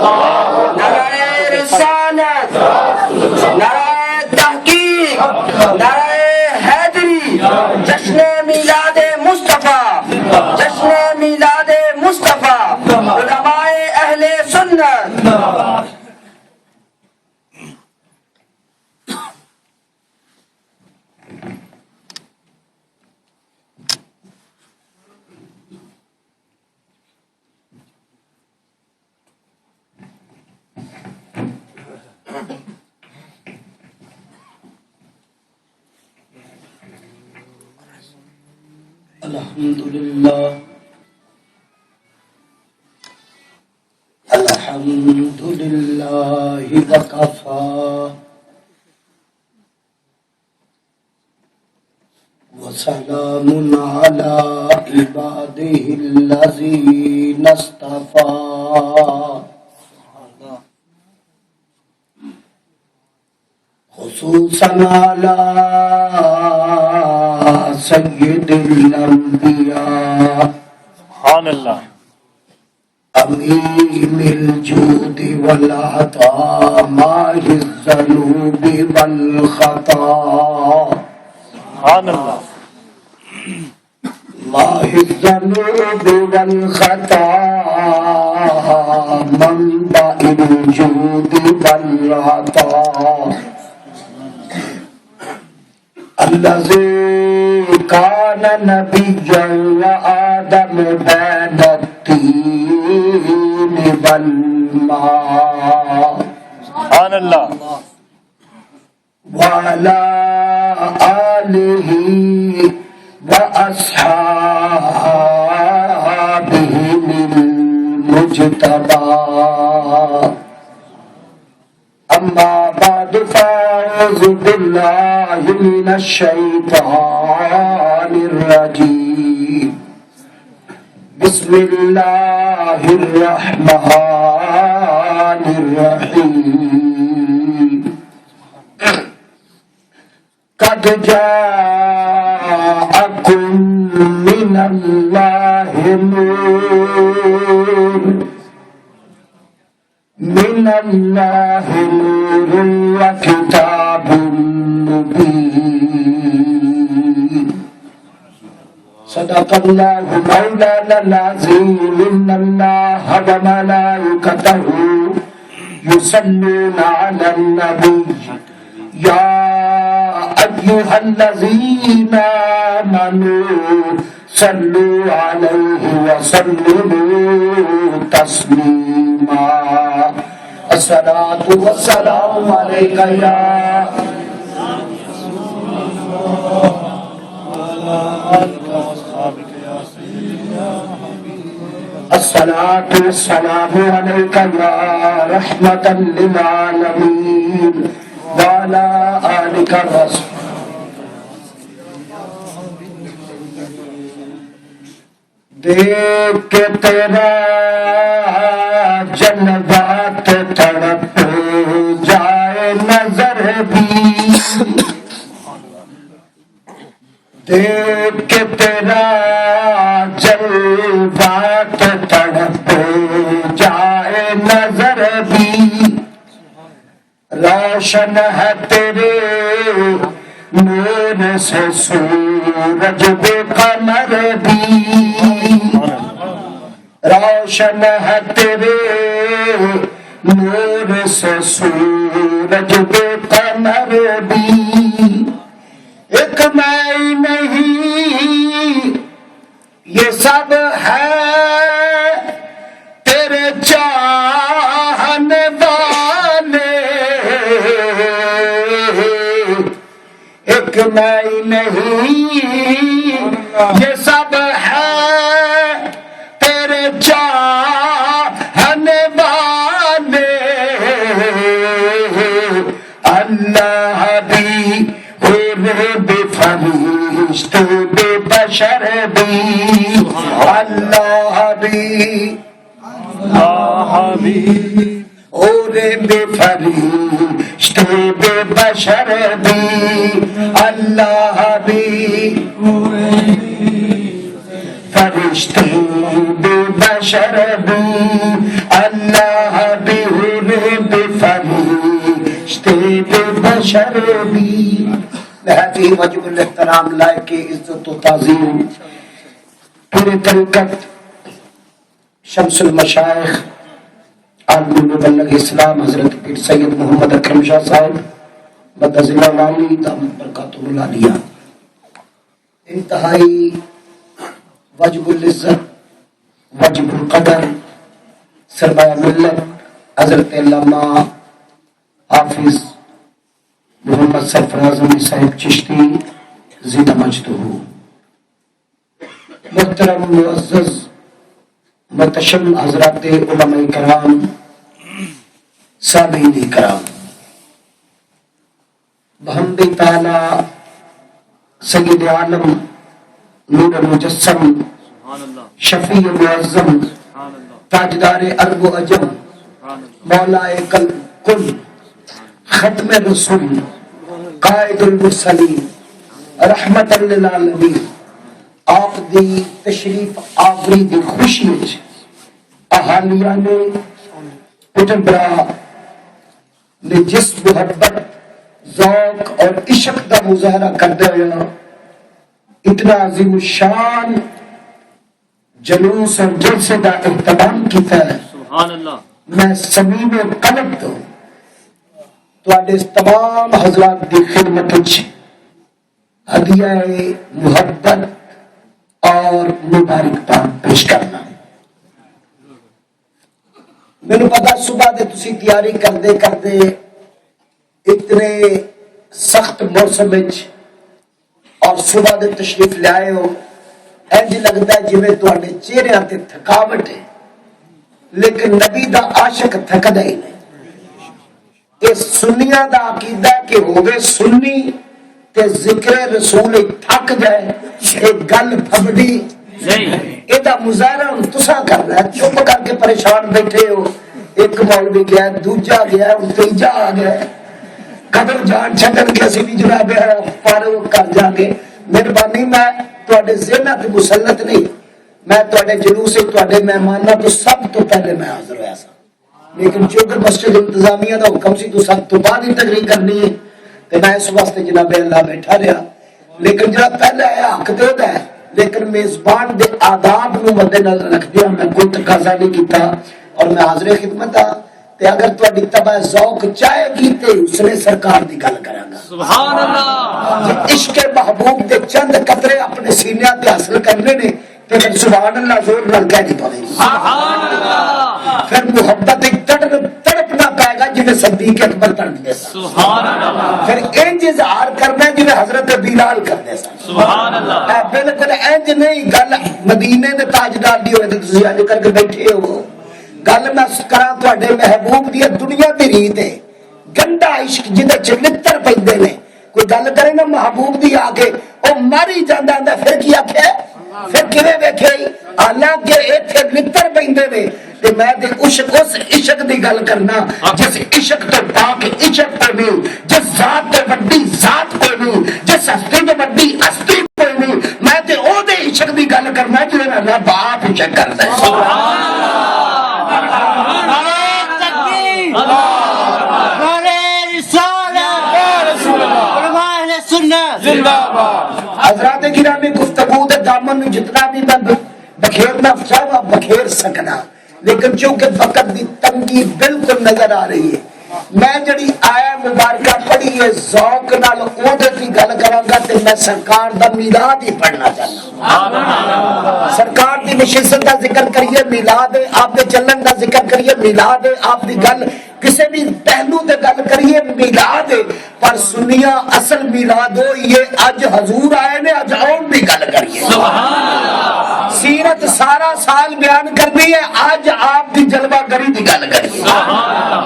نعرہ رسالت، نعرہ تحقیق، نعرہ حیدری، جشن میلاد مصطفیٰ، جشن میلاد مصطفیٰ، علماء اہل سنت۔ الحمدللہ الحمدللہ وکفا وسلام علی عبادہ الذین اصطفیٰ خصوصاً علی سید الانبیاء سبحان اللہ امین الجود والعطاء ماہ الذنوب والخطا سبحان اللہ ماہ الذنوب والخطا منبع الجود والعطاء الذي كان نبيا وآدم بين الطين والماء سبحان اللہ وعلى آله وأصحابه المجتبى أما بعد فأعوذ بالله من الشيطان الرجيم بسم الله الرحمن الرحيم قد جاءكم من الله نور من الله نور وكتاب مبين صدق الله مولانا العظيم إن الله وملائكته يصلون على النبي يا أيها الذين آمنوا صلوا عليه وسلموا تسليما الصلاة والسلام عليك يا الصلاة والسلام عليك يا رحمة للعالمين وعلى آلك الرسول دیکھ کے تیرا جلوات تڑپ جائے نظر بھی دیکھ کے تیرا جلوات تڑپ جائے نظر بھی روشن ہے تیرے نور سے سورج بے قمر بھی روشن ہے تیرے نور سے سورج بے قمر بھی ایک میں نہیں یہ سب ہے تیرے چاہنے والے ایک میں نہیں یہ سب ہے تیرے چاہنے والے اللہ بھی بے فرشتے بے بشر بھی اللہ بھی اور بے فرشتے بے بشر بھی اللہ بھی فرشتے بے بشر بھی اللہ بھی محشر بھی لہذی وجب الاحترام لائق عزت و تعظیم پورے طریقت شمس المشائخ عالم مبلغ اسلام حضرت پیر سید محمد اکرم شاہ صاحب مدد اللہ والی دامت برکاتہ العالیہ انتہائی واجب العزت واجب القدر سرمایہ ملت حضرت علامہ حافظ محمد سرفراز علی صاحب چشتی زندہ مجدہ محترم معزز محتشم حضرات علماء کرام سامعین کرام بحمد تعالی سید عالم نور مجسم شفیع معظم تاجدار عرب و عجم مولا کل ختم رسول قائد المرسلین رحمت للعالمین آپ دی تشریف آوری دی خوشی وچ اہالیہ نے پیٹربرا نے جس محبت ذوق اور عشق دا مظاہرہ کردے ہوئے اتنا عظیم الشان جلوس اور جلسے دا اہتمام کیتا ہے سبحان اللہ میں صمیم قلب تو تواڈے تمام حضرات دی خدمت وچ ہدیہ محبت اور مبارکباد پیش کرنا میرے پتا صبح دے تسی تیاری کردے کردے اتنے سخت موسم اور صبح دے تشریف لے آئے ہو انج لگتا ہے جویں تواڈے چہرے تے تھکاوٹ ہے لیکن نبی دا عاشق تھکدا ہی نہیں یہ سنیاں دا عقیدہ کہ ہوے سنی تے ذکر رسول تھک جائے ایک گل پھبڑی ایدہ مظاہرہ ہم تسا کرنا ہے چپ کر کے پریشان بیٹھے ہو ایک مولوی گیا دوجا گیا تیجا آ گیا قدر جان چھکن کے اسی بھی جناب فارغ کر جا کے مہربانی میں تواڈے ذہناں تے مسلط نہیں میں تواڈے جلوس تواڈے مہماناں تو سب تو پہلے میں حاضر ہویا سا لیکن چونکہ مسجد انتظامیہ دا حکم سی تو سب تو بعد ہی تقریر کرنی ہے تو میں اس واسطے جناب اللہ بیٹھا رہا لیکن جڑا پہلے آیا حق دے دا ہے لیکن میزبان دے آداب نو مد نظر رکھ دیا میں کوئی تقاضا نہیں کیتا اور میں حاضر خدمت ہاں تے اگر تواڈی تبع ذوق چاہے گی تے اس نے سرکار دی گل کراں گا سبحان اللہ عشق محبوب دے چند قطرے اپنے سینے تے حاصل کرنے نے تے پھر سبحان اللہ زور نال کہہ نہیں پاوے سبحان اللہ پھر محبت ایک تڑپنا پائے گا جویں صدیق اکبر تڑپتے سن سبحان اللہ پھر انج اظہار کرنا ہے جویں حضرت بلال کرتے سن سبحان اللہ بالکل انج نہیں گل مدینے دے تاجدار دی ہوئے تے تسی اج کر کے بیٹھے ہو گل میں کراں تواڈے محبوب دی دنیا دی ریت ہے گندا عشق جدے چ لتر پیندے نے کوئی گل کرے نا محبوب دی آ کے او ماری جاندا ہوندا پھر کی آکھے پھر کیویں ویکھے حالانکہ ایتھے لتر پیندے نے تے میں تے اس عشق دی گل کرنا جس عشق تو پاک عشق تے نہیں جس ذات تے وڈی ذات تے نہیں جس ہستی تے وڈی ہستی تے نہیں میں تے او دے عشق دی گل کرنا جے اللہ باپ عشق کردا ہے سبحان حضرات گرامی گفتگو دے دامن جتنا بھی میں بکھیرنا چاہا بکھیر سکنا لیکن چونکہ وقت دی تنگی بالکل نظر آ رہی ہے میں جڑی آیا مبارکہ پڑھی ہے ذوق نال اودے دی گل کراں گا تے میں سرکار دا میلاد ہی پڑھنا چاہنا سرکار دی نشست دا ذکر کریے میلاد ہے آپ دے چلن دا ذکر کریے میلاد ہے آپ دی گل کسی بھی پہلو دے گل کریے میلاد ہے پر سنیا اصل میلاد ہو یہ اج حضور آئے نے اج آن دی گل کریے سیرت سارا سال بیان کرنی ہے اج آپ دی جلوہ گری دی گل کریے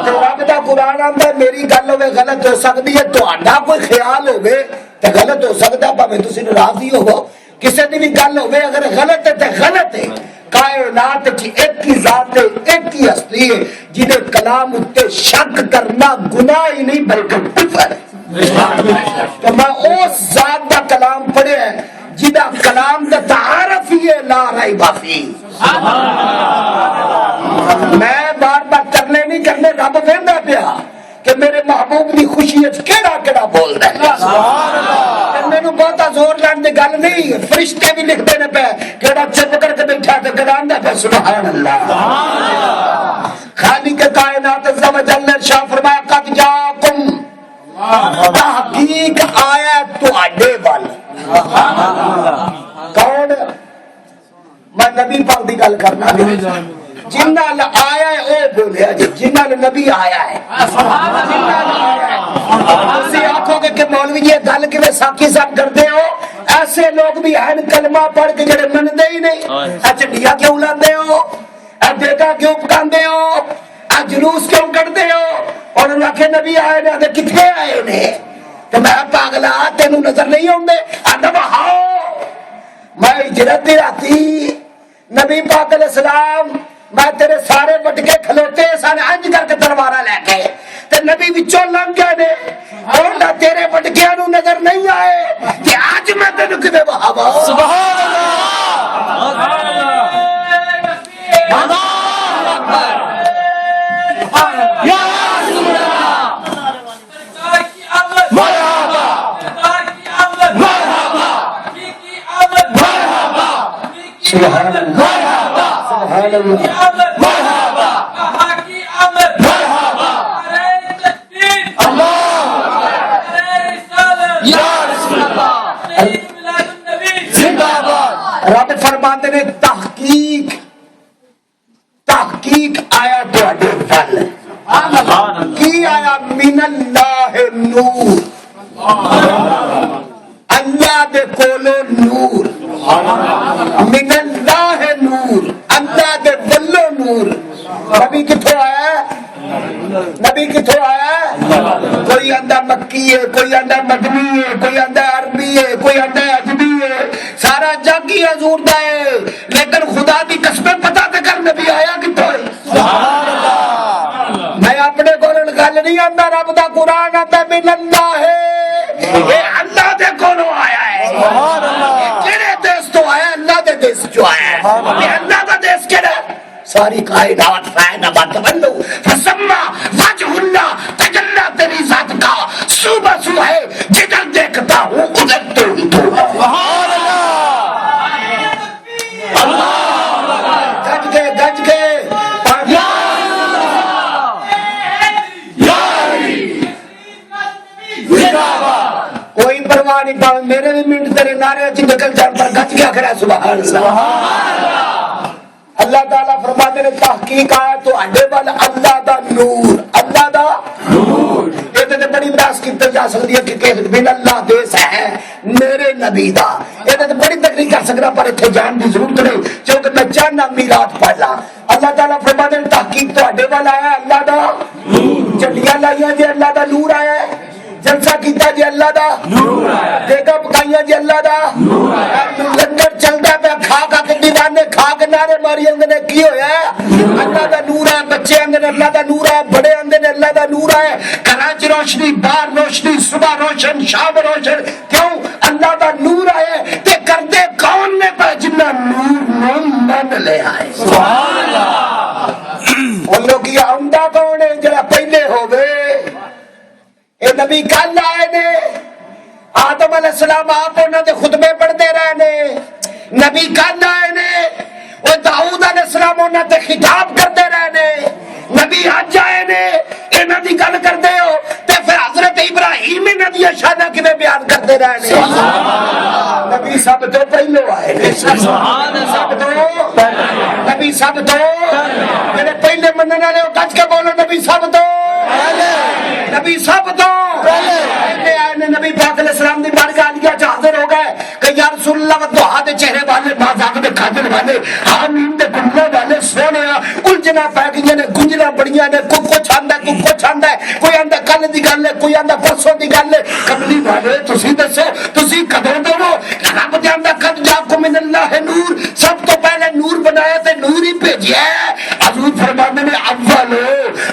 تو رب دا قرآن آندا ہے میری گل ہوے غلط ہو سکتی ہے تہاڈا کوئی خیال ہوے تے غلط ہو سکدا بھاویں تسی ناراض ہی ہوو کسی دی بھی گل ہوے اگر غلط ہے تے غلط ہے کائنات کی ایک ہی ذات ہے ایک ہی ہستی ہے جنہیں کلام اتے شک کرنا گناہ ہی نہیں بلکہ کفر ہے تو میں اس ذات کا کلام پڑھے ہیں جنہ کلام کا تعارف ہی ہے لا ریب فیہ میں بار بار ترلے نہیں کرنے رب ویندا پیا کہ میرے محبوب دی خوشی وچ کیڑا بولتا ہے. مینوں بہتا زور لان دی گل نہیں, فرشتے بھی لکھتے نے پہ کیڑا چپ کر کے بیٹھا تے گڑاندا پہ سبحان اللہ. خالق کائنات عز و جل نے ارشاد فرمایا قد جاءکم, تحقیق آیا تواڈے ول. کون؟ میں نبی پاک دی گل کرنا نہیں, جنہ آیا ہے او بولیا جی, جنہ نبی آیا ہے. تسی آکھو گے کہ مولوی یہ گل کیویں ساقی صاحب کرتے ہو, ایسے لوگ بھی ہیں کلمہ پڑھ کے جڑے منتے ہی نہیں. چنڈیاں کیوں لاندے ہو, دیگا کیوں پکاندے ہو, جلوس کیوں کٹتے ہو, اور انہوں نے آکھے نبی آئے نے, آدھے کتنے آئے انہیں, تو میں پاگلا تینوں نظر نہیں ہوندے, آدھا بہاؤ میں ہجرت دی راتی نبی پاک علیہ السلام میں تیرے سارے بٹکے کھلوتے سارے انج کر کے تلوارا لے کے تے نبی وچوں لنگ گئے نے, اور نہ تیرے بٹکیاں نو نظر نہیں آئے کہ آج میں تینوں کدے بہاوا. سبحان اللہ, سبحان اللہ, سبحان اللہ, مرحبا کی آمد, مرحبا اللہ یا رسول اللہ, عید میلاد النبی زندہ باد. رب فرماتے نے تحقیق آیا تواڈے ول. کی آیا من اللہ نور, اللہ دے کولو نور, من اللہ نور, اللہ دے ولو نور. نبی کتھوں آیا ہے, نبی کتھوں آیا ہے, کوئی آندا مکی ہے, کوئی آندا مدنی ہے, کوئی آندا عربی ہے, کوئی آندا اجمی ہے, سارا جگ ہی حضور دا ہے, لیکن خدا دی قسم پتہ تے کر نبی آیا کتھوں ہے. سبحان اللہ, میں اپنے کول گل نہیں آندا, رب دا قرآن آندا من اللہ ہے, یہ اللہ دے کولوں آیا ہے. سبحان اللہ, کیڑے دیس تو آیا, اللہ دے دیس جو آیا ہے, یہ اللہ دا دیس کیڑا, ساری کائنات فائنہ باتولو فسمہ وجہ اللہ تجلہ تیری ذات کا صوبہ سو ہے, جدھر دیکھتا ہوں ادھر تو ہی تو. سبحان اللہ, گج گئے کوئی پرواہ نہیں پاؤ, میرے بھی منٹ تیرے نعرے اچھی نکل جان پر گج گیا کرا. سبحان اللہ. اللہ تعالیٰ فرماتے نے تحقیق آیا تو اڈے والا اللہ دا نور, اللہ دا نور. یہ تو بڑی براس کی جا سکتی ہے کہ بن اللہ دیس ہے میرے نبی دا, یہ تو بڑی تقریر کر سکتا پر اتنے جان کی ضرورت نہیں, کیونکہ میں چاہنا میلاد پڑھ لا. اللہ تعالیٰ فرماتے نے تحقیق تو اڈے والا آیا اللہ دا نور. چنڈیاں لائیاں جی اللہ دا نور آیا ہے, جلسہ کیتا جی اللہ دا نور آیا, دیگا پکائیاں جی اللہ دا نور آیا, لنگر چلدا پہ کھا کے دیوانے کھا کے نعرے ماری اندر نے کی ہویا ہے, اللہ دا نور ہے. بچے اندر اللہ دا نور ہے, بڑے اندر اللہ دا نور ہے. کراچی روشنی, باہر روشنی, صبح روشن, شام روشن, کیوں اللہ دا نور آیا تے کردے کون نے پہ جنہ نور من لے آئے. سبحان اللہ. ان لوگ یہ آمدہ کون ہے جڑا پہلے ہوئے, اے نبی کل آئے نے, آدم علیہ السلام آپ انہوں نے خطبے پڑھتے رہنے, نبی کل آئے نے, وہ داؤد علیہ السلام انہوں نے خطاب کرتے رہنے, نبی آج آئے نے, انہوں نے گل کرتے ہو تے پھر حضرت ابراہیم انہوں نے شانہ کی بیان کرتے رہنے. نبی سب تو پہلو آئے نے, سب تو نبی سب تو میرے پہلے مننے والے ہو کچھ کے بولو, نبی سب تو نبی سب تو پہلے آئے نے. نبی پاک علیہ السلام دی بارگاہ عالیہ وچ حاضر ہو گئے کہ یا رسول اللہ وضحا دے چہرے والے, بازاق دے کھاجر والے, حامیم دے گنگے والے, سونے الجھنا پہ گئی نے, گنجنا بڑیاں نے, کوئی کچھ آندا ہے, کوئی کچھ آندا ہے, کوئی آندا کل دی گل ہے, کوئی آندا پرسوں دی گل ہے. کملی والے تسی دسو تسی کدوں دو رب دے آندا قد جاءکم من اللہ نور, سب تو پہلے نور بنایا تے نور ہی بھیجیا ہے. حضور فرماتے نے اول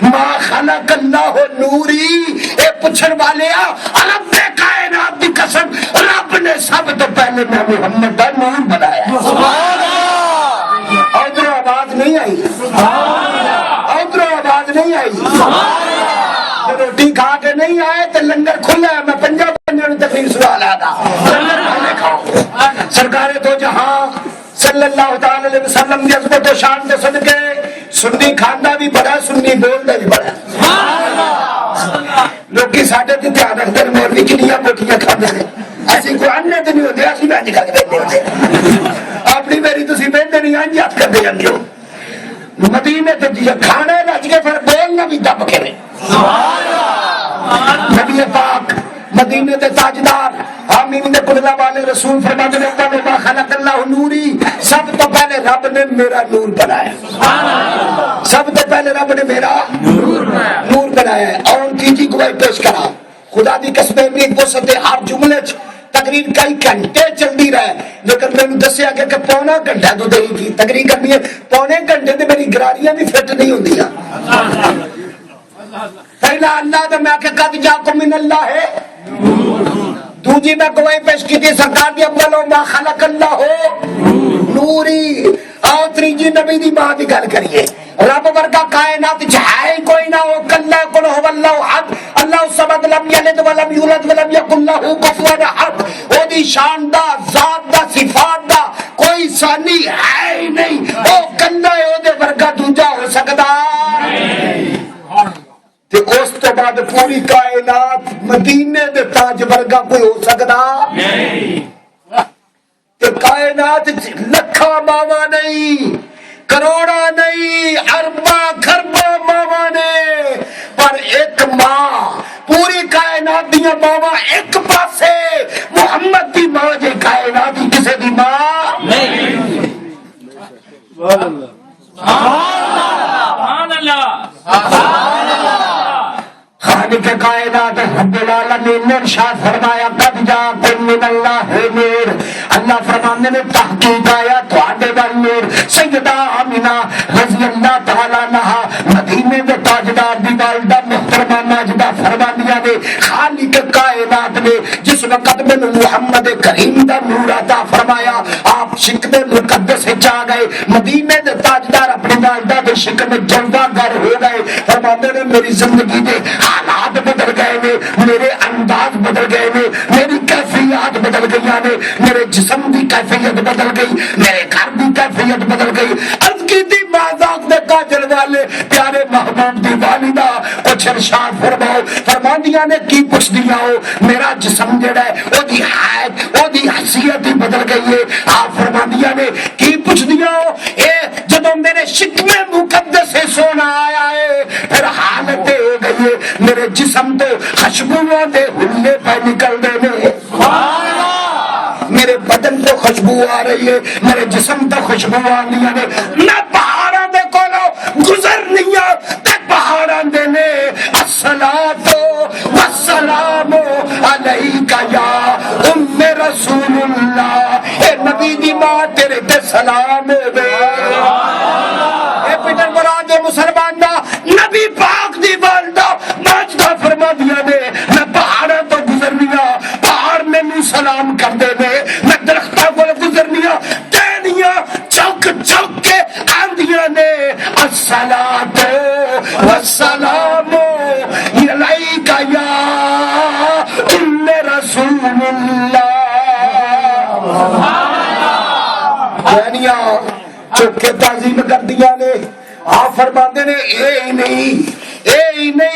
ما خلق اللہ نوری, اے پوچھن والے رب کائنات دی قسم رب نے سب تو پہلے میں محمد دا نور بنایا. سبحان اللہ. ادھر آواز نہیں آئی, ادھر آواز نہیں آئی. روٹی کھا کے نہیں آئے تو لنگر کھلا ہے, میں 50 تقریر سنا لادا سرکار تو جہاں صلی اللہ تعالی علیہ وسلم کی عظمت و شان کے صدقے سنی کھانا بھی بڑا سنی بولنا بھی بڑا لوگ ساڈے تے دھیان رکھتے ہیں مولوی کنیاں موٹیاں کھاندے نے اسی کوئی انے تے نہیں ہوندے اسی بینج کر کے بیٹھے ہوندے اپنی میری تسی بیٹھے نہیں انج ہاتھ کردے جاندے ہو مدینے تے کھانے رج کے پھر بولنا بھی دب کے سبحان اللہ نبی پاک مدینے تے تاجدار آمین قبلہ والے رسول فرماتے ہیں اول ما خلق اللہ نوری سب تو پہلے رب نے میرا نور بنایا سبحان اللہ سب تو پہلے رب نے میرا نور بنایا ہے اور تیجی گواہی پیش کرا خدا دی قسم ہے وسط ہر جملے چ تقریر کئی گھنٹے چلتی رہے لیکن میں نے دسیا کہ پونا گھنٹہ تو دے کی تقریر کرنی ہے پونے گھنٹے تے میری گراریاں بھی فٹ نہیں ہوندیاں پہلا اللہ تو میں کہ قد جاکم من اللہ ہے دوجی میں گواہی پیش کی تھی سرکار دی اول ما خلق اللہ ہو نوری اور تیجی نبی دی ماں دی گل کریے رب ورگا کائنات ہے کوئی نہ ہو کلا قل هو اللہ احد اللہ الصمد لم یلد ولم یولد ولم یکن له کفوا احد او دی شان دا ذات دا صفات دا کوئی ثانی ہے ہی نہیں او کلا او دے ورگا دوجا ہو سکدا تے اس تو بعد پوری کائنات مدینے دے تاج ورگا کوئی ہو سکدا نہیں تے کائنات لکھا ماوا نہیں کروڑا نہیں اربا خربا ماوا نے پر ایک ماں پوری کائنات دیا ماوا ایک پاسے محمد دی ماں جے کائنات دی کسے دی ماں نہیں سبحان اللہ سبحان اللہ خالق کائنات رب العالمین نے ارشاد فرمایا قد جاءکم من اللہ نور اللہ فرمانے نے تحقیق آیا تواڈے وال نور سیدہ آمنہ رضی اللہ تعالی عنہا مدینے دے تاجدار دی والدہ محترمہ ماجدہ فرمانیہ نے خالق کائنات نے جس وقت میں محمد کریم دا نور عطا فرمایا آپ شکم مقدس جا گئے مدینے دے تاجدار اپنی والدہ دے شکم جلوہ گر ہو گئے فرمانے نے میری زندگی دے حالات بدل گئے نے میرے انداز بدل گئے نے میری کیفیات بدل گئی نے میرے جسم دی کیفیت بدل گئی میرے گھر دی کیفیت بدل گئی عرض کی تھی مازاق دے کاجل والے پیارے محبوب دی والدہ کچھ ارشاد فرماؤ فرماندیاں نے کی پوچھ دیا ہو میرا جسم جڑا ہے او دی حیات او دی حیثیت ہی بدل گئی ہے آپ فرماندیاں نے کی پوچھ دیا ہو اے جدوں میرے شکم مقدس سے سونا آیا ہے پھر حالت ہو گئی ہے میرے جسم تو خوشبوؤں دے ہلے پہ نکل دے میرے بدن تو خوشبو آ رہی ہے میرے جسم تو خوشبو آ رہی ہے میں پہاڑاں دے کولو گزرنی ہوں تے پہاڑاں دے نے الصلاۃ والسلام علیک یا ام رسول اللہ اے نبی دی ماں تیرے تے سلام ہوے اے پیٹربرا دے مسلمان دا نبی پاک دی والدہ ماجدہ فرما دیا نے میں پہاڑاں تو گزرنیا پہاڑ میں نو سلام کر دے میں درختہ کو گزرنیا تینیاں چوک چوک کے آندیاں نے الصلاۃ والسلام علیک یا ام رسول اللہ تینیاں چوک کے تعظیم کر دیا نے آپ فرماندے نے اے نہیں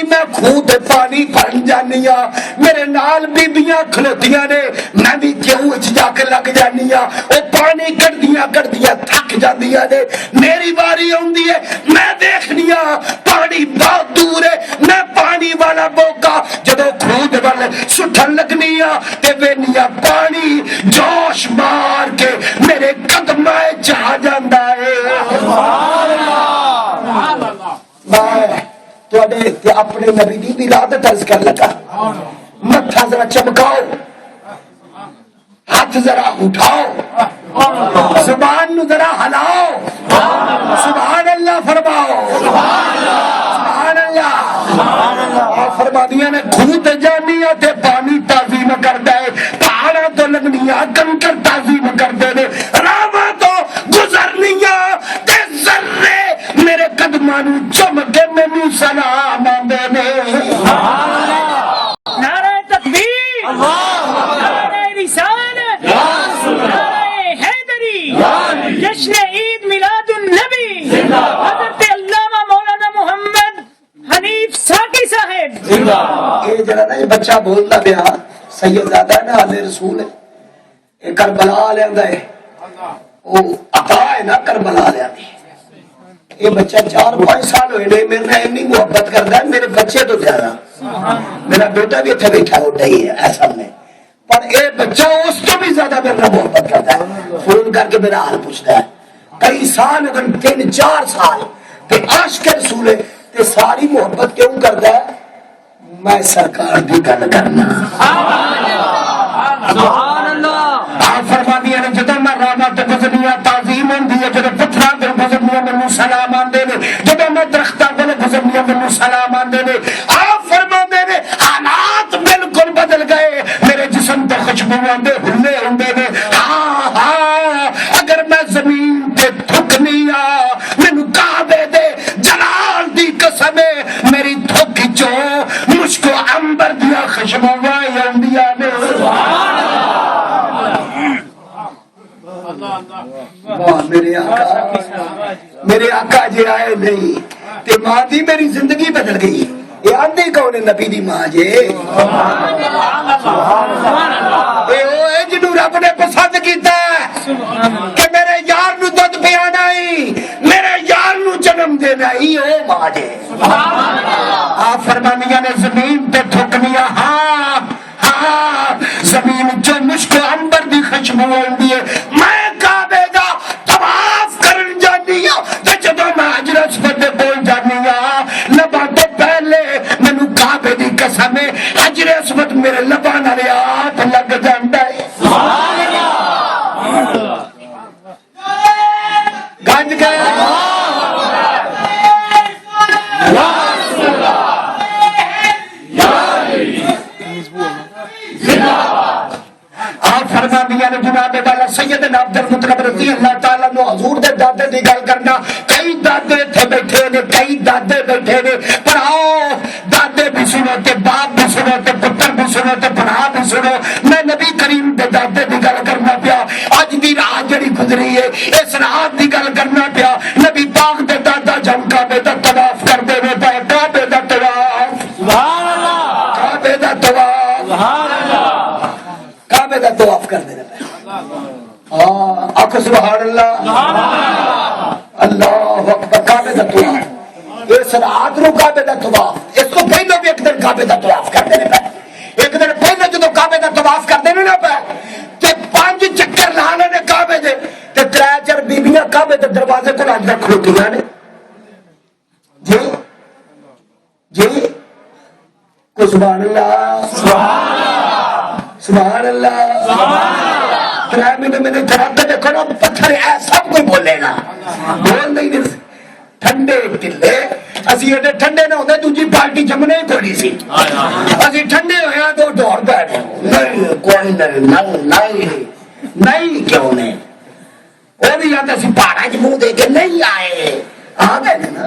میں خود پانی بھرن جانی ہاں میرے نال بیبیاں کھلوتیاں نے میں بھی کیوں جا کے لگ جانی ہاں وہ پانی کڑدیاں تھک جاندیاں نے میری باری ہوندی ہے میں دیکھنی ہاں پانی بہت دور ہے میں پانی والا موقع جدوں خود والے سٹھن لگنی ہاں تے وینیاں پانی جوش مار کے میرے قدماں چا جاندا ہے سبحان اللہ میں اپنے نبی دی ولادت عرض کر لگا متھا ذرا چمکاؤ ہاتھ ذرا اٹھاؤ زبان نو ذرا ہلاؤ سبحان اللہ فرماؤ سبحان اللہ فرما دیا نے خود جانیا تے پانی تعظیم کردا ہے پہاڑاں تو لگنیاں کنکر تعظیم کردے نے راواں تو گزرنیاں تے ذرے میرے قدماں نو چم کے مینوں سلام آندے نے نعرہ تکبیر اللہ جڑا نا یہ بچہ بولتا پیا سیدزادہ ہے نا حال رسول ہے یہ کربلا لیندا ہے وہ عطا ہے نا کربلا لیندا یہ بچہ 4-5 سال ہوئے نے میرے نے اتنی محبت کرتا ہے میرے بچے تو زیادہ میرا بیٹا بھی اتنے بیٹھا ہوتا ہی ہے ایسا نہیں پر یہ بچہ اس تو بھی زیادہ میرے نے محبت کرتا ہے فون کر کے میرا حال پوچھتا ہے کئی سال اگر 3-4 سال تے عاشق رسول ہے تے ساری محبت کیوں کرتا ہے میں سرکار دی گل کرنا سبحان اللہ آپ فرما دیا نے جدو میں راما تے گزرنیا تعظیم ہوندی ہے جدو پتھراں تے گزرنیا مینوں سلام آندے نے جدو میں درختاں تے گزرنیا مینوں سلام آندے نے آپ فرما دے نے حالات بالکل بدل گئے میرے جسم تے خوشبو آندے ہلے ہوندے نے ہاں ہاں اگر میں زمین تے تھکنی مینوں کعبے دے جلال دی قسم میری تھک چو مشک و عنبر دیا خوشبوئاں آندیاں نے سبحان میرے آقا جی آئے نہیں تے ماں دی میری زندگی بدل گئی یہ آندھی کون ہے نبی دی ماں جے اے جنوں رب نے پسند کیتا ہے کہ میرے یار نو دودھ پیانا ہی میرے یار نو جنم دینا ہی او ماں جے آپ فرمانیاں نے زمین تے تھکنیاں ہاں ہاں زمین جو مشک و عنبر دی خوشبو ہوندی ہے میں کعبے دا طواف کرن جانی ہاں تے جدوں میں حجر اسود دے کول جانی ہاں لباں تو پہلے مینوں کعبے دی قسم ہے حجر اسود میرے لباں نال ہاتھ لگ جاندا ہے سبحان اللہ گنج گیا نے جناب والا سیدنا عبد المطلب رضی اللہ تعالیٰ نو حضور دے دادے دی گل کرنا کئی دادے تھے بیٹھے نے کئی دادے بیٹھے نے پر آؤ دادے بھی سنو تے باپ بھی سنو تے پتر بھی سنو تے بھرا بھی سنو میں نبی کریم دے دادے دی گل کرنا پیا اج دی رات جڑی گزری ہے اس رات دی گل کرنا پیا نبی پاک دے دادا جان کعبے دا طواف کردے نے پے کعبے دا طواف سبحان اللہ کعبے دا طواف سبحان اللہ کعبے دا طواف کردے نے آخو سبحان اللہ اللہ اکبر کعبے دا طواف اس رات نو کعبے دا طواف اس کو پہلے بھی ایک دن کعبے دا طواف کردے نے پے ایک دن پہلے جدو کعبے دا طواف کردے نے نا پے تے 5 چکر لانے نے کعبے دے تے 3-4 بیبیاں کعبے دے دروازے کو اج تک کھڑوتیاں نے جی جی کو سبحان اللہ سبحان اللہ سبحان اللہ میں نے جواب دیکھو نا پتھر ہے سب کوئی بولے گا بول نہیں ٹھنڈے ٹلے اسی ایڈے ٹھنڈے نہ ہوتے دوجی پارٹی جمنے ہی تھوڑی سی اسی ٹھنڈے ہویا تو دوڑ بیٹھے نہیں کوئی نہیں نہیں کیوں نہیں وہ بھی یاد اسی پہاڑا چ منہ دے کے نہیں آئے آ گئے نا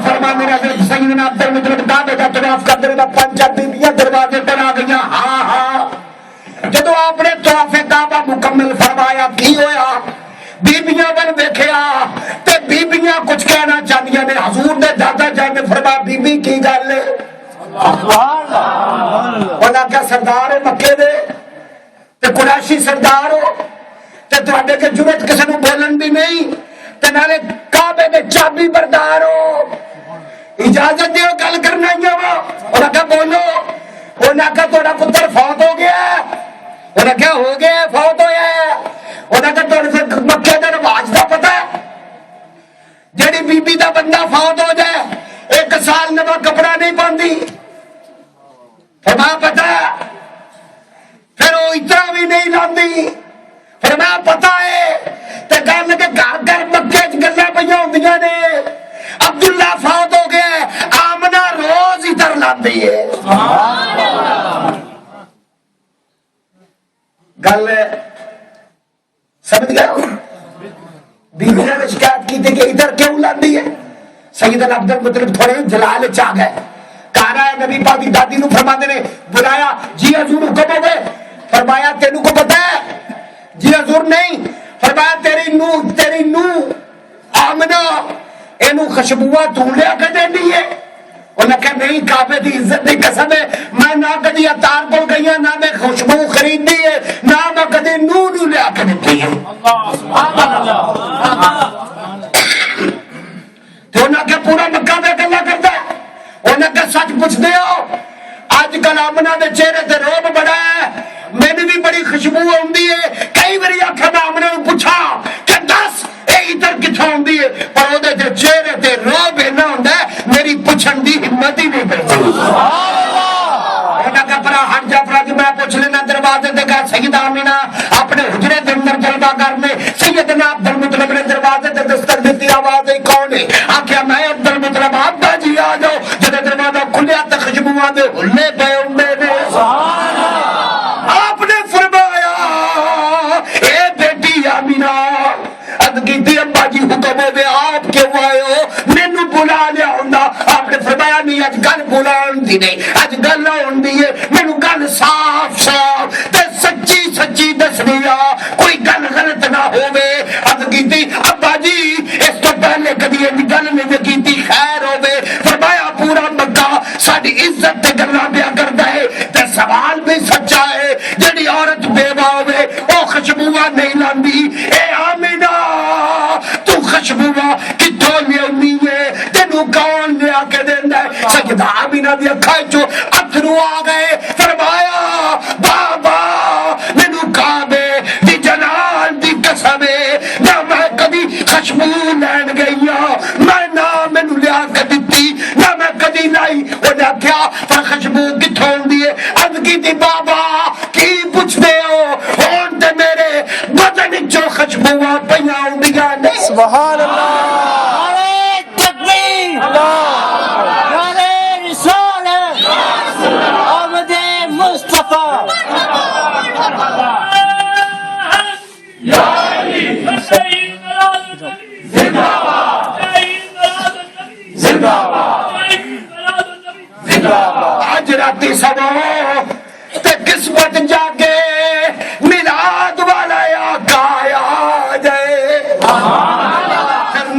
فرما میرا سیدنا عبد المطلب کعبے کا طواف کرتے ہوئے 5 بیبیاں دروازے پر آ گئی ہاں ہاں جدو آپ نے طواف کعبہ مکمل فرمایا کی ہویا بیبیاں بن دیکھیا تے بیبیاں کچھ کہنا چاہدیاں نے حضور نے دادا جان نے فرمایا بی بی کی گل ہے سبحان اللہ انہاں کیا سردار مکے دے تے قریشی سردار ہو تے تواڈے کے جرت کسے نوں بولن بھی نہیں تے نالے کعبے دے چابی بردار ہو اجازت دیو گل کرنا ہی ہو انہاں کہا بولو انہاں کہا تہاڈا پتر فوت ہو گیا ہے انہاں کہا ہو گیا ہے فوت ہویا ہے انہاں کہا تہاڈے مکے دے رواج دا پتہ ہے جڑی بی بی دا بندہ فوت ہو جائے 1 سال نواں کپڑا نہیں پاندی فرمایا پتہ ہے پھر وہ اتنا بھی نہیں لاندی فرمایا پتہ ہے تے گل کہ گھر گھر مکے چ گلاں پئیاں ہوندیاں نے عبداللہ فوت ہو گیا ہے آمنہ روز ادھر لاندی ہے گل سمجھ گئے بیویاں نے شکایت کی تھی کہ ادھر کیوں لاندی ہے سیدنا عبد المطلب تھوڑے جلال چ آ گئے کہا ہے نبی پاک دی دادی نو فرماندے نے بلایا جی حضور حکم ہو گئے فرمایا تینوں کو پتہ ہے جی حضور نہیں فرمایا تیری نو آمنہ اینو خوشبوواں تو لے کے دینی ہے انہیں کہا نہیں کعبے دی عزت دی قسم ہے میں نہ کدی عطار کو گئی ہوں نہ میں خوشبو خریدی ہے نہ میں کدی نو لیا کے دیتی ہے تو انہیں کہا پورا مکہ میں گلا کرتا ہے انہیں کہا سچ پوچھ دے ہو اج کل آمنہ دے چہرے تے روب بڑا ہے میری بھی بڑی خوشبو آندی ہے کئی باری آخیا میں آمنہ نوں پوچھا کہ دس اے ادھر کتھوں آندی ہے پر وہ دے چہرے تے روب اینا ہوندا ہے میری پوچھن دی ہمت ہی نہیں پڑتی انہاں کہا پرا ہٹ جا پرا کہ میں پوچھ لینا دروازے تے گیا سیدہ آمنہ اپنے حجرے دے اندر جلوہ گر میں سیدنا عبد المطلب نے دروازے تے دستک دیتی آواز ہے کون ہے آخیا میں عبد المطلب ابا جی آ جاؤ جب دروازہ کھلیا تے خوشبواں دے ہلنے پے ہوندے نے آپ نے فرمایا اے بیٹی آمینہ ادگیتی ابا جی حکم ہوئے آپ کیوں آئے ہو مینوں بلا لیا ہوندا آپ نے فرمایا نہیں اج گل بلان دی نہیں اج گل ہون دی ہے مینوں گل صاف صاف تے سچی سچی دسنی آ کوئی گل غلط نہ ہوے ادگیتی ابا جی اس تو پہلے کدی یہ گل نہیں کیتی خیر ہوے فرمایا پورا مکہ ساڈی عزت تے گلاں پیا کردا ہے تے سوال بھی سچا ہے جڑی عورت بیوہ ہوے او خوشبواں نہیں لاندی اے آمینہ تو خوشبواں کتھوں لیاونی ہے تینوں کون لیا کے دیندا ہے سیدہ آمینہ دی اکھاں چوں اتھرو آ گئے فرمایا بابا مینوں کعبے دی جلال دی قسم ہے نہ میں کبھی خوشبو لین گئی ہوں میں نہ مینوں لیا کے دتی نہ میں کدی لائی انہیں آخیا پر خوشبو کتھوں ہوندی ہے عرض کیتی بابا کی پوچھدے ہو ہون تے میرے بدن وچوں خوشبواں پیاں ہوندیاں نے سبحان اللہ نعرہ تکبیر نعرہ رسالت محمد مصطفیٰ یا علی زندہ باد زندہ باد زندہ باد آج راتی سبو تے قسمت جاگے میلاد والا آقا آ جائے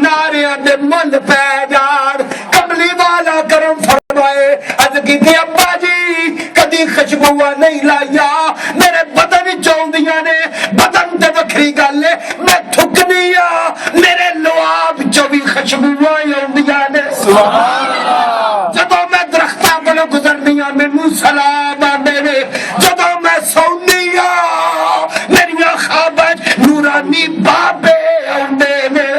ناریاں دے مل پہ جان کملی والا کرم فرمائے از کیتے ابا جی کدی خوشبواں نہیں لایا میرے بدن چوندیاں نے بدن تے وکھری گل ہے میں تھکنی آ میرے لعاب چوں بھی خوشبواں آندیاں نے سبحان اللہ جدوں میں درختاں کولوں گزرنی آ مینوں سلام آندے نے جدوں میں سونی آ میریاں خواباں نورانی بابے آندے نے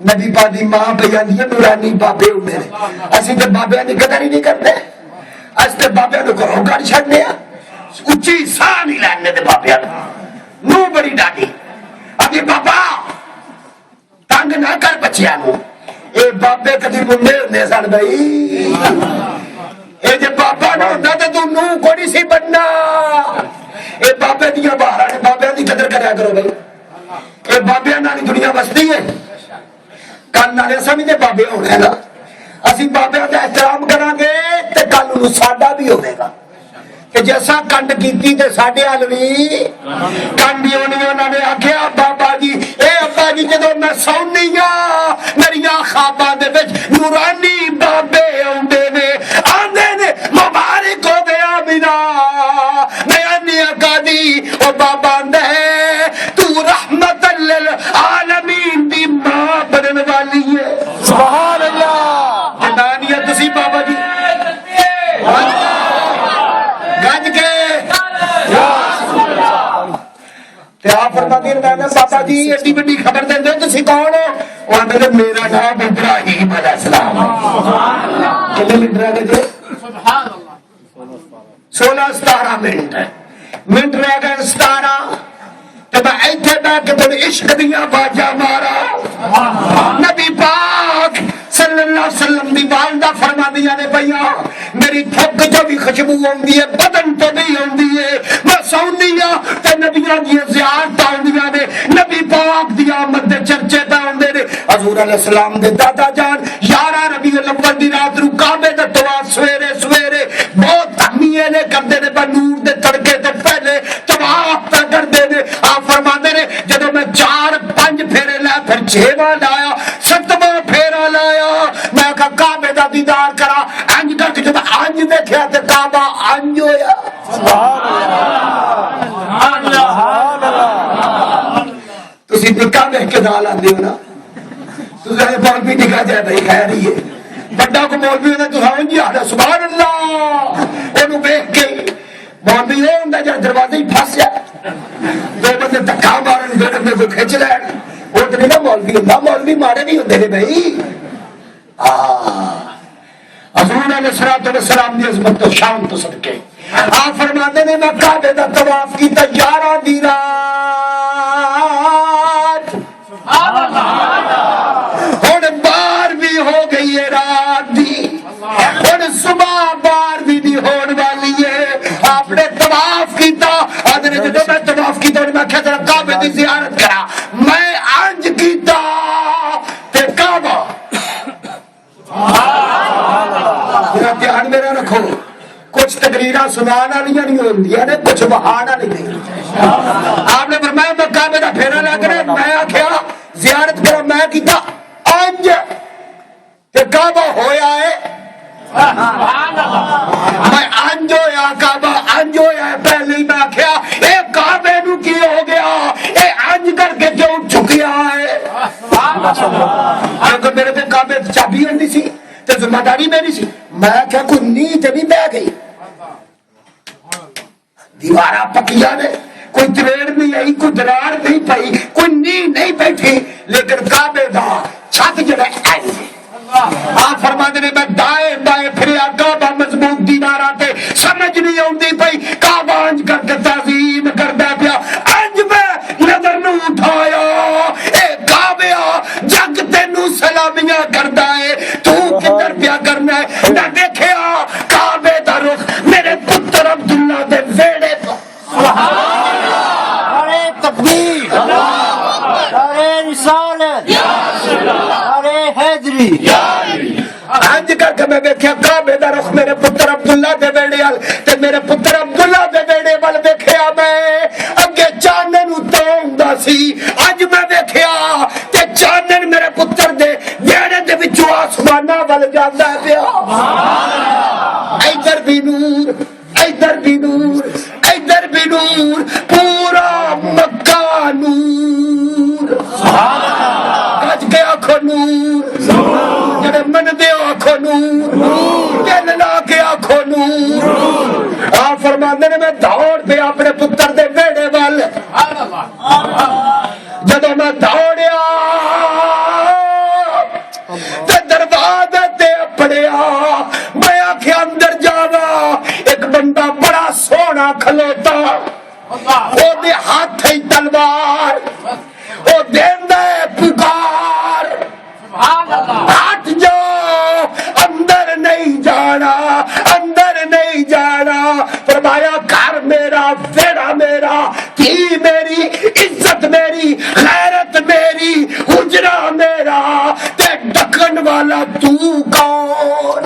نبی پاک دی ماں بیان دی نورانی بابے ہوندے نے اسی تے بابیاں دی قدر ہی نہیں کرتے اس تے بابیاں نوں گھروں کڈ چھڈنے آ اچھی ساہ نہیں لینے دے بابیاں نو بڑی ڈاڈی ابھی بابا تنگ نہ کر بچیاں نوں اے بابے کدی منڈے ہوندے سن بھائی اے جے بابا نہ ہوندا تے تو نو کوئی سی بننا اے بابے دیاں باہراں نے بابیاں دی قدر کریا کرو بھائی اے بابیاں نال دنیا وسدی ہے کل نالے سمجھے بابے ہونے نا اسی بابے دا احترام کریں گے تے کل نوں ساڈا بھی ہوے گا کہ جیسا کنڈ کیتی تے ساڈے حال بھی کنڈ ہونی انہاں نے آکھیا بابا جی اے ابا جی جدوں میں سونی ہاں میریاں خواباں دے وچ نورانی بابے اوندے نے آندے نے مبارک ہو گیا میرا میں آنی اکادی او بابا آندا ہے تو رحمت للعالمین دی ماں بنن والی ہے سبحان اللہ جنانیہ تسی بابا جی گج کے تے آپ فرماتے ہیں میں بابا جی ایڈی بڑی خبر دیندے ہو تسی کون ہو وہ میرے میرا نام ابراہیم علیہ السلام کتنے منٹ رہ گئے جی 16-17 منٹ رہ گئے 17 تے میں ایتھے بیٹھ کے تھوڑی عشق دیاں باجاں مارا نبی پاک صلی اللہ علیہ وسلم دی والدہ فرما دیا نے بھیا میری تھک جو بھی خوشبو ہوندی ہے بدن تو بھی ہوندی ہے میں سونی ہاں تے نبیاں دی زیارت ہوندیاں نے نبی پاک دی آمد دے چرچے پہ ہوندے نے حضور علیہ السلام دے دادا جان 11 ربیع الاول دی رات نوں کعبے دا طواف سویرے بہت تہمیے نے کردے نے نور دے تڑکے تے پہلے طواف پہ کردے نے آپ فرماندے نے جدوں میں 4-5 پھیرے لا پھر 6واں لایا 7واں پھیرا لایا کعبہ انج ہویا. تسی نکاح میں کے نال آندے ہو نا, تسی مولوی نکاح جائے بھائی خیر ہی ہے, بڑا کو مولوی نے تو ہاں جی آدھا سبحان اللہ, انہوں دیکھ کے مولوی یہ ہوں جا دروازے ہی پھنس جائے, دو بندے دھکا مارن, دو بندے کو کھچ لین, وہ تو نہیں نا مولوی ہوں, مولوی مارے نہیں ہوتے بھائی. حضور علیہ السلام دی عظمت تو شان تو صدقے آپ فرماتے نے میں کعبے دا طواف کیتا 11 دی رات, ہن 12 ہو گئی ہے رات دی, ہن صبح 12 ہون والی ہے. آپ نے طواف کیتا, آدھے نے جدو میں طواف کیتا میں کہا ذرا کعبے دی زیارت کرا, میں انج کیتا تے کعبہ. دھیان میرا رکھو, کچھ تقریریں سنان والی نہیں ہوندی نے, کچھ بہانا نہیں. آپ نے فرمایا میں کعبے دا پھیرا لے کر میں آخیا زیارت کرو, میں کیتا انج تے کعبہ ہویا ہے, میں انج ہویا کعبہ انج ہویا ہے. پہلے ہی میں آخیا اے کعبے نو کی ہو گیا, اے انج کر کے کیوں جھکیا ہے, کیونکہ میرے پہ کعبے چابی ہوندی سی تے ذمہ داری میری سی. میں کیا کوئی نیت نہیں بہ گئی, دیوارہ پکیا نے, کوئی دریڑ نہیں آئی, کوئی درار نہیں پئی, کوئی نی نہیں بیٹھی, لیکن کعبے دا چھت جڑا ہے. آپ فرماتے نے میں دائیں بائیں پھریا, کعبہ مضبوط دیوارہ تے سمجھ نہیں آندی پئی, کعبہ انج کر کے تعظیم کردا پیا. انج میں نظر نو اٹھایا, اے کعبہ جگ تینو سلامیاں کردا ہے, تو کدھر پیا کرنا ہے. نہ دیکھیا کعبے دا رخ میرے پتر عبداللہ دے ویڑے تو. ارے تکبیر, ارے رسالت, ارے حیدری. انج کر کے میں دیکھیا کعبے دا رخ میرے پتر عبداللہ دے ویڑے ال, تے میرے پتر عبداللہ دے ویڑے ول دیکھیا میں اگے چانن اتوندا سی. اج میں دیکھیا تے چانن میرے پتر دے ویڑے دے وچوں آسماناں ول جاندا پیا. ادھر بھی نور, ادھر بھی نور, ادھر بھی نور, پورا مکہ نور. گج کے آنکھوں نور, جڑے من دے آنکھوں نور, دل لا کے آنکھوں نور. آپ فرماندے نے میں دوڑ پہ اپنے پتر دے ویڑے وال, جدوں میں دوڑیا تے دروازے تے اپڑیا, میں آکھیا اندر جاواں, ایک بندہ بڑا سونا کھلوتا, او دے ہاتھ ہی تلوار, او دیندا ہے پکار, ہٹ جاؤ اندر نہیں جانا, اندر نہیں جانا. فرمایا گھر میرا, ویڑا میرا, تھی میری, عزت میری, غیرت میری, حجرہ میرا, تے ڈکن والا تو کون.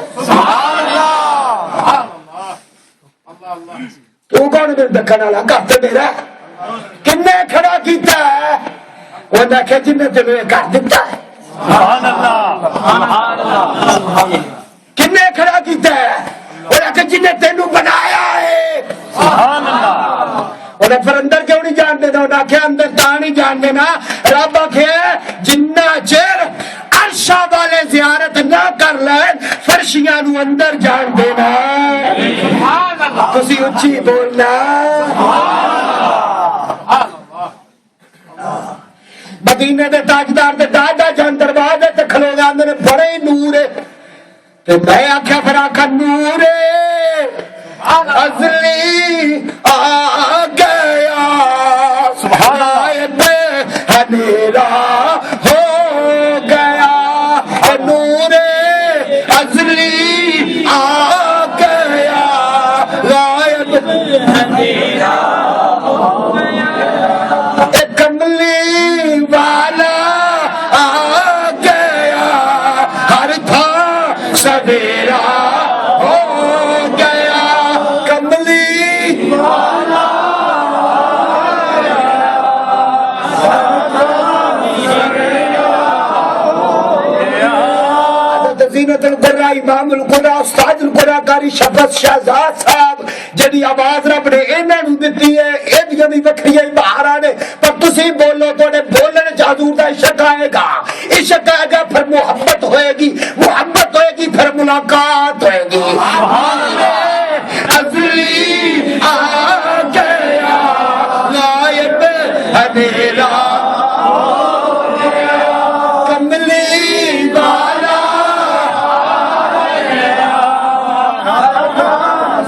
تو کون میرے ڈکن والا, گھر تے میرا کنے کھڑا کیتا ہے, وہ نہ کہ جن نے تمہیں گھر دیتا ہے. کنے کھڑا کیتا ہے, وہ نہ کہ جن نے تینوں بنایا ہے. انہیں پھر اندر کیوں نہیں جان دیتا, انہیں آکھیا اندر تا نہیں جان دینا, رب آکھیا جنہ چر عرشہ والے زیارت نہ کر لین فرشیاں نو اندر جان دینا. تسی اچھی بولنا. مدینے دے تاجدار دے دادا جان دروازے تے کھلو جاندے نے, بڑے نور ہے. تے میں آکھیا پھر آکھا نور ازلی آ گیا, سبحان ہنیرا ہو گیا, نور ازلی آ گیا, غائب ہنیرا ہو گیا, کملی والا آ گیا, ہر تھا سویرا ہو گیا, کملی والا آ گیا, حضرت زینت القرا, امام القرا, استاد القرا اداکاری شفت شہزاد صاحب جدی آواز رب نے انہاں نوں دتی ہے ایڈیاں بھی وکھریاں باہر آنے پر تسی بولو تواڈے بولن وچ حضور دا عشق آئے گا پھر محبت ہوئے گی پھر ملاقات ہوئے گی سبحان اللہ ازلی آ گیا غائب اندھیرا کملی والا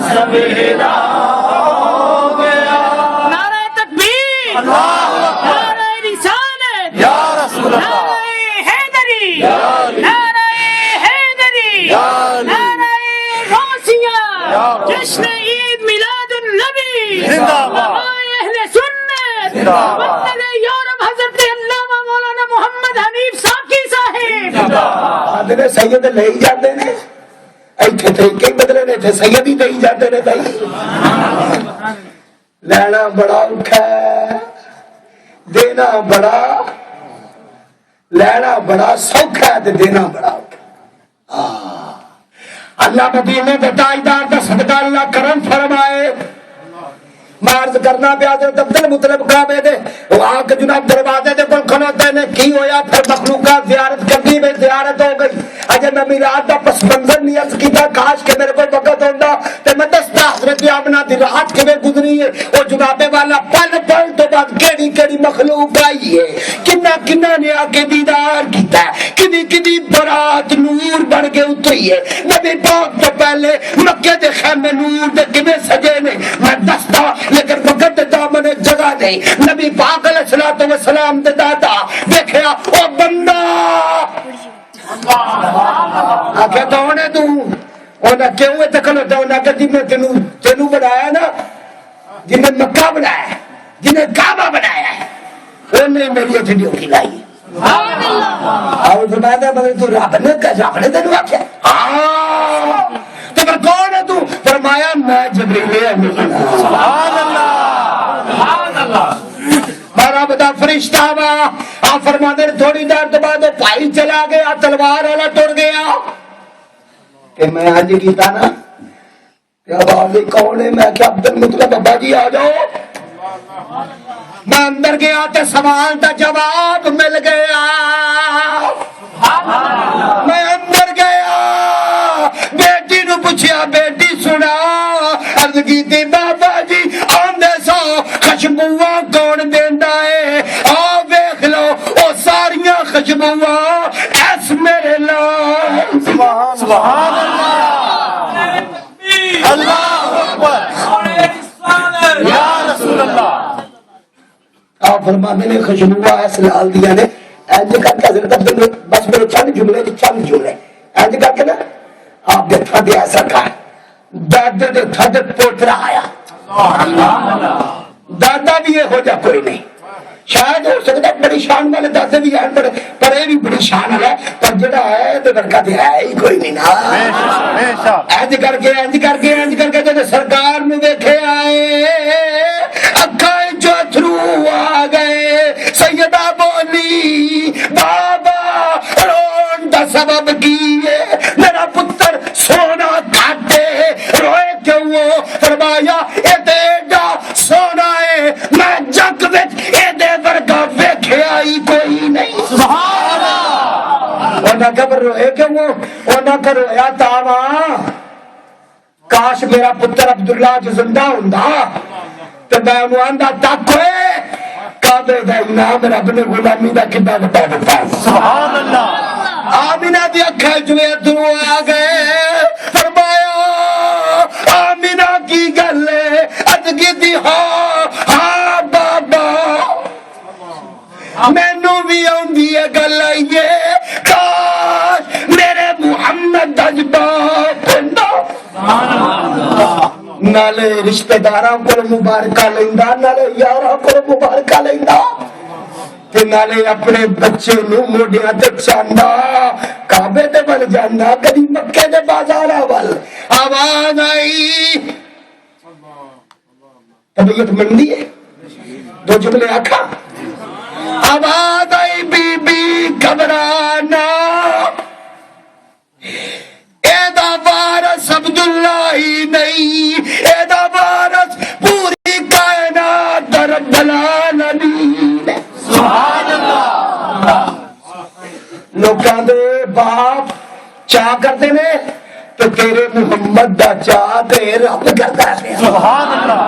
سویرا ہو گیا نعرہ تکبیر اللہ نعرہ رسالت یا رسول اللہ نعرہ حیدری نعرہ حیدری نعرہ غوثیہ جشن عید میلاد النبی زندہ باد اہل سنت زندہ باد وطن یورپ حضرت علامہ مولانا محمد حنیف ساقی صاحب آدھے سید لے ہی جاتے نے ایتھے طریقے بدلے نے تھے سید ہی لے ہی جاتے نے بھائی لینا بڑا اوکھا ہے دینا بڑا لینا بڑا سوکھا ہے دینا بڑا اوکھا اللہ مدینے کے تاجدار کا صدقہ اللہ کرم فرمائے مارز کرنا پہ حضرت عبد المطلب کعبے دے وہاں کے جناب دروازے دے کول کھلوتے نے کی ہویا پھر مخلوقات زیارت کرنی میں زیارت ہو گئی اجے نبی رات دا پس منظر نیت کیتا کاش کہ میرے کو وقت ہوندا تے میں دستا حضرت آمنہ دی رات کیویں گزری ہے او جناب والا پل پل تو بعد کیڑی کیڑی مخلوق آئی ہے کنا نے آ کے دیدار کیتا ہے کدی برات نور بن کے اتری ہے نبی پاک تو پہلے مکے دے خیمے نور دے کیویں سجے نے میں دستا لیکن وقت دامن جگہ نہیں نبی پاک علیہ الصلوۃ والسلام دے دادا دیکھیا او بندہ آکھے تو نے تو اونا کیوں ہے تکلو تو نہ کہ میں تینوں بنایا نا جن نے مکہ بنایا جن نے کعبہ بنایا ہے انہیں میری اتھیوں کی لائی اور فرمایا مگر تو رب نے تینوں آکھیا ہاں تو پھر کون ہے تو فرمایا میں جبریل امین سبحان اللہ سبحان اللہ بارہ بدا فرشتہ وا آپ فرماتے ہیں تھوڑی دیر تو بعد وہ بھائی چلا گیا تلوار والا ٹر گیا کہ میں آج کیتا نا کیا بابی کون ہے میں کیا عبد المطلب ابا جی آ جاؤ میں اندر گیا تو سوال دا جواب مل گیا میں اندر گیا بیٹی نو پوچھیا بیٹی سنا عرض کیتی بابا جی آندے سو خوشبواں کون دیندا ہے آ ویکھ لو او ساریاں خوشبواں ایس میرے لال سبحان اللہ اللہ اکبر یا رسول اللہ آپ فرماتے نے خوشبواں ایس لال دیا نے اینج کر کے حضرت عبد بس میرے چند جملے اینج کر کے نا آپ دے تھا دے ایسا کہا دادا دے تھا دے پوترا آیا دادا بھی یہ ہو جا کوئی نہیں شاید ہو سکتا بڑی شان والے دادے بھی ہیں پر یہ بھی بڑی شان ہے پر جڑا ہے تو برکت ہے ہی کوئی نہیں نا اینج کر کے جب سرکار میں دیکھے آئے اکھائیں جو تھرو آ گئے سیدہ بولی بابا رون دا سبب کی ہے میرا پتر سونا کھاتے روئے کیوں وہ فرمایا اے دیڈا سونا ہے میں جگ وچ اے دے ورگا ویکھے آئی کوئی نہیں سبحان اللہ اونا قبر روئے کیوں اونا کر رویا تاوا کاش میرا پتر عبداللہ جو زندہ ہوندا تو میں انہوں آندہ تک ہوئے کعبے دا انعام رب نے غلامی دا کدہ بتا دیتا ہے سبحان اللہ آمینہ دی اکھائیں جوئے درو آ گئے فرمایا آمینہ کی گلے ادگی دی ہاں بابا میں نو بھی آؤندی ہے گل آئیے کاش میرے محمد دجباب پندہ نالے رشتہ داراں کو مبارکہ لیندہ نالے یاراں کو مبارکہ لیندہ تے نالے اپنے بچے نو موڈیاں تے چاندا کعبے تے بل جاندا کدی مکے دے بازاراں ول آواز آئی طبیعت مندی ہے دو جملے آکھا آواز آئی بی بی گھبرانا اے دا وارث عبداللہ بلا نبی سبحان اللہ لوکاں دے باپ چاہ کرتے نے تو تیرے محمد دا چاہ تے رب کرتا ہے سبحان اللہ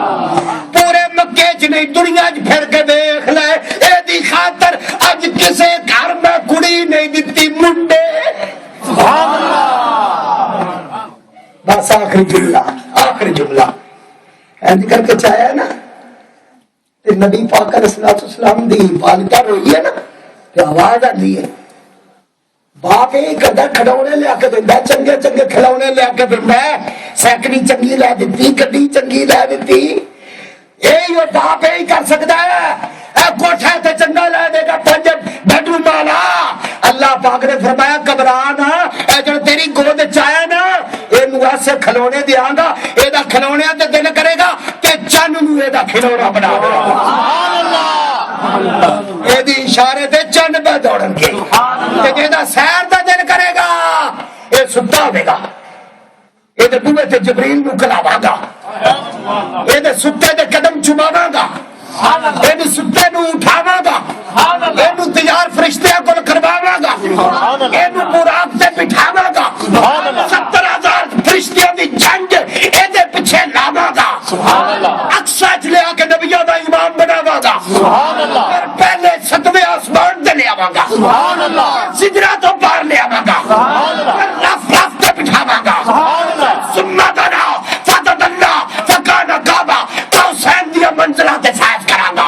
پورے مکے چ نہیں دنیا چ پھر کے دیکھ لے اے دی خاطر اج کسے گھر میں کڑی نہیں دتی منڈے سبحان اللہ بس آخری جملہ اینج کر کے چاہیا نا تے نبی پاک علیہ الصلوۃ والسلام دی والدہ روئی ہے نا تے آواز آندی ہے باپ یہ کرتا کھڑونے لیا کے دینا چنگے چنگے کھلونے لیا کے دینا سیکڑی چنگی لے دیتی گڈی چنگی لے دیتی یہی باپ یہی کر سکتا ہے کوٹھا تے چنگا لے دے گا 5 بیڈ روم والا اللہ پاک نے فرمایا گھبرا نہ اے جو تیری گود چایا نا یہ ایسے کھلونے دیا گا یہ کھلونے تے دل کرے گا تے چن نو یہ کھلونا بنا دے گا یہ اشارے تے چن پہ دوڑن گے تے جہاں سیر دا دل کرے گا یہ ستا ہوے گا یہ بوے تے جبریل نو کلاواں گا یہ ستے دے قدم چوماواں گا یہ ستے نو اٹھاواں گا یہ تیار فرشتیاں کول کرواواں گا یہ براق تے بٹھاواں گا 70,000 فرشتیاں دی جنگ یہ پیچھے لاواں گا اقصا چ لیا کے نبیوں دا امام بناواں گا پھر پہلے 7ویں آسمان تے لے آواں گا سدرا تو پار لے آواں گا پھر رف رف تے بٹھاواں گا ثم دنا فتدلى فكان قاب قوسين دی منزلہ تے فائز کراں گا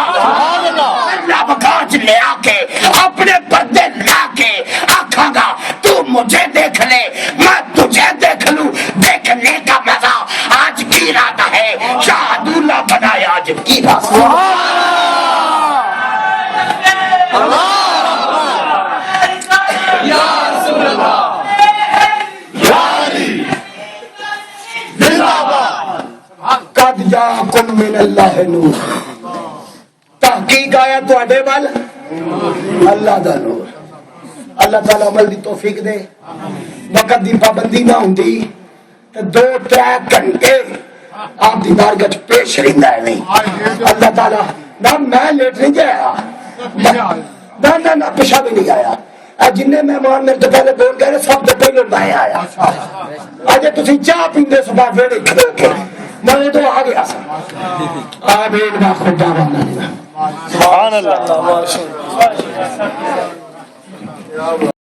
اللہ بکاچ لے آ کے اپنے پردے لا کے آکھاں گا تو مجھے دیکھ لے میں تجھے دیکھ لوں دیکھنے کا مزہ آج کی رات ہے شاہ دولہ بنایا آج کی رات یا رسول اللہ یا علی زندہ باد قد جاءکم من اللہ نور تحقیق آیا تواڈے وال اللہ دا نور اللہ تعالی عمل دی توفیق دے وقت دی پابندی نہ ہوندی تے 2-3 گھنٹے آپ دی بارگاہ پیش رہندا ہے نہیں اللہ تعالی نہ میں لیٹ نہیں گیا نہ پیشہ بھی نہیں آیا جن مہمان میرے تو پہلے بول گئے سب تو پہلے میں آیا اج تسی چاہ پیندے صبح ویڑے کھڑو کے میں تو آ گیا سا آمین وا خدا بندہ سبحان اللہ